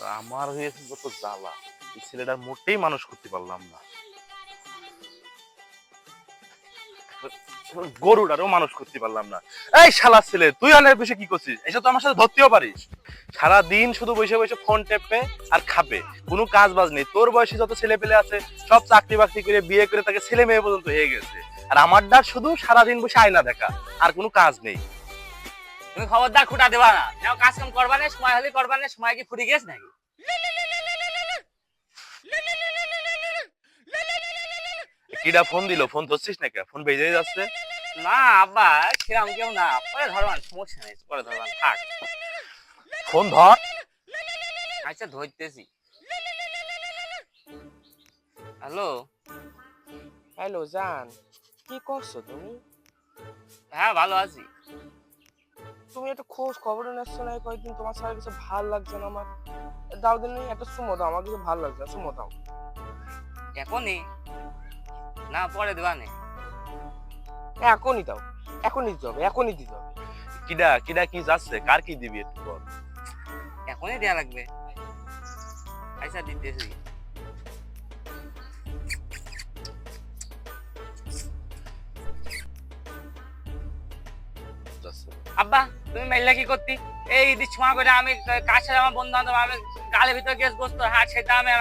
আমার হয়েছে যত জ্বালা, এই ছেলেটার মোটেই মানুষ করতে পারলাম না। গরুটারও মানুষ করতে পারলাম না। এই শালা ছেলে, তুই অনেক বেশি কি করছিস? এসব তো আমার সাথে ধরতেও পারিস। সারা দিন শুধু বসে বসে ফোন টেপে আর খাবে, কোনো কাজ বাজ নেই। তোর বয়সী যত ছেলে পেলে আছে সব চাকরি বাকরি করে বিয়ে করে তাকে ছেলে মেয়ে পর্যন্ত হয়ে গেছে, আর আমারটা শুধু সারাদিন বসে আয়না দেখা আর কোনো কাজ নেই। তুমি খবরদার খুঁটা দেবা না, নাও কাজ কাম করবা না, সময় হলে করবা না, সময় কি ফুরিয়ে গেছে নাকি? কিডা ফোন দিল? ফোন ধরছিস নাকি? ফোন বেজে যাচ্ছে। না আব্বা, সেরকম কেউ না, পরে ধরবান, সমস্যা নেই, পরে ধরবান, থাক। ফোন ধর। আচ্ছা ধরতেছি। হ্যালো। হ্যালো জান, কি করছো তুমি? হ্যাঁ ভালো আছি। তুমি একটা খোঁজ খবর নিচ্ছ না কয়েকদিন, তোমার সাথে কিছু ভালো লাগছে না আমার। দাও দিন একটা চুমো দাও, আমার কিছু ভালো লাগছে না, চুমো দাও। এখনই না, পরে দেবা নে। এখনই দাও, এখনই দিতে হবে, এখনই দিতে হবে। কিডা কিডা কি যাচ্ছে? কার কি দিবি একটু বল। এখনই দেয়া লাগবে। আচ্ছা দিতেছি। যাচ্ছে। আব্বা তুমি মেলা কি করতি? এই ঈদের সময় করে আমি কাছের আমার বন্ধু বান্ধব, আমি গালের ভিতরে গ্যাস বসতো, হ্যাঁ সেটা আমি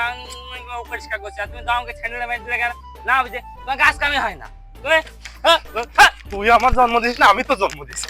পরিষ্কার করছি, আর তুমি তো আমাকে ছেলে মেয়ে দিলে কেন? না বুঝে তোমার গাছ কামে হয় না তুমি। তুই আমার জন্ম দিস না, আমি তো জন্ম দিছি।